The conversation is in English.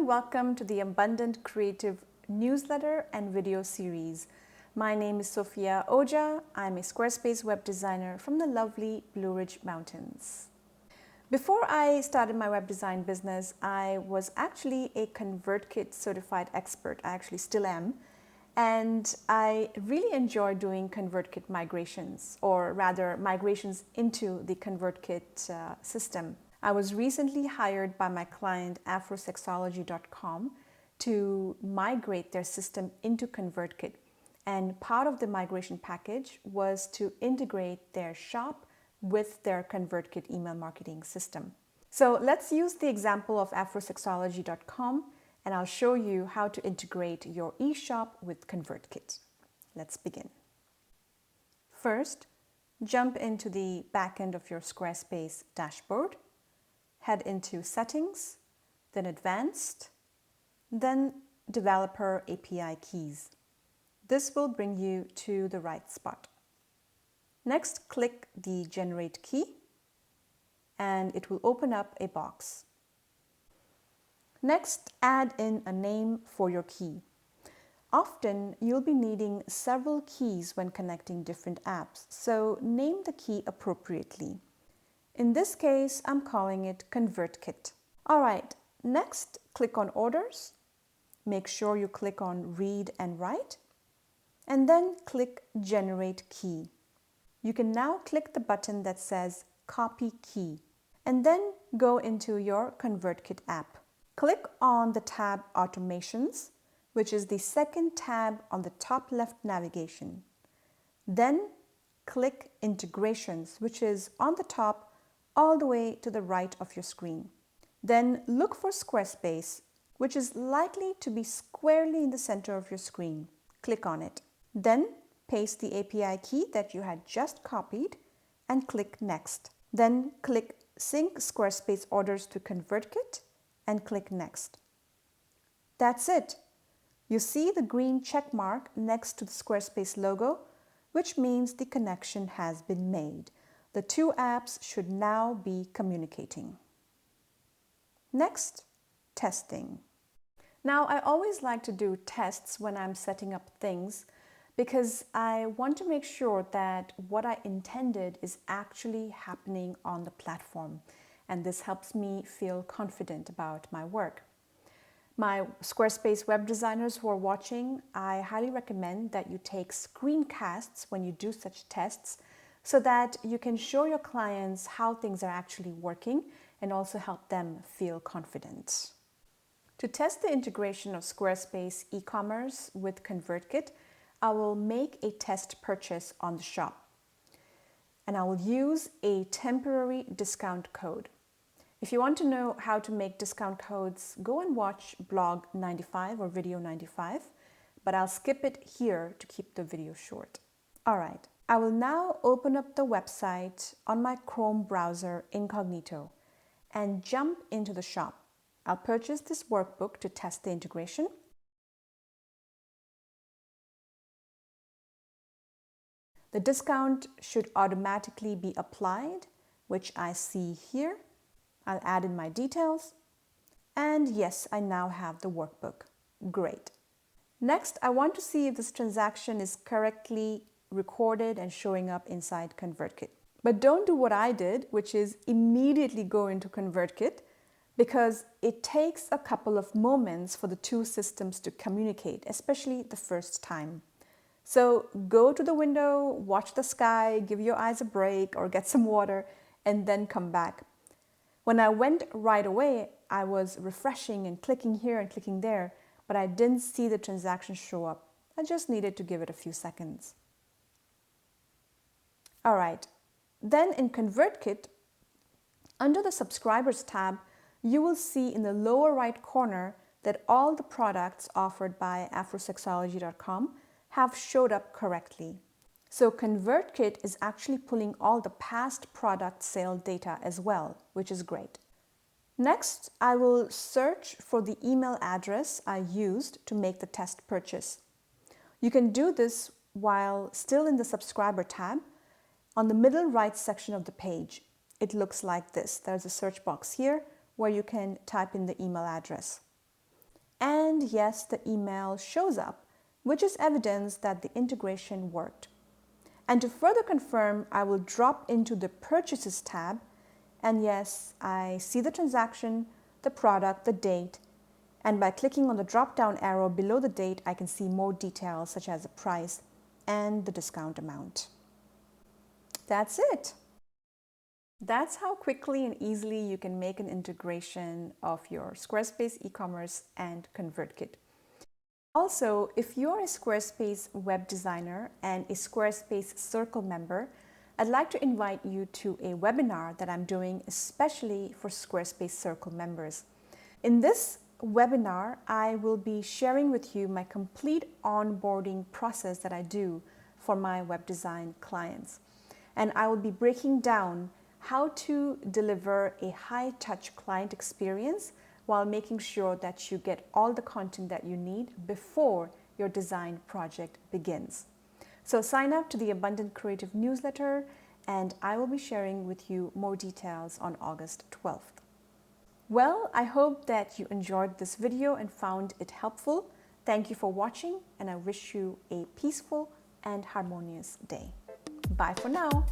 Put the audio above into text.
and welcome to the Abundant Creative newsletter and video series. My name is Sophia Oja. I'm a Squarespace web designer from the lovely Blue Ridge Mountains. Before I started my web design business, I was actually a ConvertKit certified expert. I actually still am. And I really enjoy doing ConvertKit migrations, or rather migrations into the ConvertKit system. I was recently hired by my client afrosexology.com to migrate their system into ConvertKit. And part of the migration package was to integrate their shop with their ConvertKit email marketing system. So let's use the example of afrosexology.com, and I'll show you how to integrate your eShop with ConvertKit. Let's begin. First, jump into the backend of your Squarespace dashboard. Head into Settings, then Advanced, then Developer API Keys. This will bring you to the right spot. Next, click the Generate Key, and it will open up a box. Next, add in a name for your key. Often, you'll be needing several keys when connecting different apps, so name the key appropriately. In this case, I'm calling it ConvertKit. All right, next, click on Orders. Make sure you click on Read and Write, and then click Generate Key. You can now click the button that says Copy Key, and then go into your ConvertKit app. Click on the tab Automations, which is the second tab on the top left navigation. Then click Integrations, which is on the top all the way to the right of your screen. Then look for Squarespace, which is likely to be squarely in the center of your screen. Click on it. Then paste the API key that you had just copied and click Next. Then click Sync Squarespace Orders to ConvertKit and click Next. That's it. You see the green check mark next to the Squarespace logo, which means the connection has been made. The two apps should now be communicating. Next, testing. Now, I always like to do tests when I'm setting up things because I want to make sure that what I intended is actually happening on the platform, and this helps me feel confident about my work. My Squarespace web designers who are watching, I highly recommend that you take screencasts when you do such tests, so that you can show your clients how things are actually working and also help them feel confident. To test the integration of Squarespace e-commerce with ConvertKit, I will make a test purchase on the shop, and I will use a temporary discount code. If you want to know how to make discount codes, go and watch blog 95 or video 95, but I'll skip it here to keep the video short. All right. I will now open up the website on my Chrome browser incognito and jump into the shop. I'll purchase this workbook to test the integration. The discount should automatically be applied, which I see here. I'll add in my details. And yes, I now have the workbook. Great. Next, I want to see if this transaction is correctly recorded and showing up inside ConvertKit. But don't do what I did, which is immediately go into ConvertKit, because it takes a couple of moments for the two systems to communicate, especially the first time. So go to the window, watch the sky, give your eyes a break or get some water, and then come back. When I went right away, I was refreshing and clicking here and clicking there, but I didn't see the transaction show up. I just needed to give it a few seconds. All right, then in ConvertKit, under the Subscribers tab, you will see in the lower right corner that all the products offered by afrosexology.com have showed up correctly. So ConvertKit is actually pulling all the past product sale data as well, which is great. Next, I will search for the email address I used to make the test purchase. You can do this while still in the Subscriber tab. On the middle right section of the page, it looks like this. There's a search box here where you can type in the email address. And yes, the email shows up, which is evidence that the integration worked. And to further confirm, I will drop into the Purchases tab. And yes, I see the transaction, the product, the date. And by clicking on the drop-down arrow below the date, I can see more details such as the price and the discount amount. That's it. That's how quickly and easily you can make an integration of your Squarespace e-commerce and ConvertKit. Also, if you're a Squarespace web designer and a Squarespace Circle member, I'd like to invite you to a webinar that I'm doing especially for Squarespace Circle members. In this webinar, I will be sharing with you my complete onboarding process that I do for my web design clients. And I will be breaking down how to deliver a high-touch client experience while making sure that you get all the content that you need before your design project begins. So sign up to the Abundant Creative newsletter, and I will be sharing with you more details on August 12th. Well, I hope that you enjoyed this video and found it helpful. Thank you for watching, and I wish you a peaceful and harmonious day. Bye for now.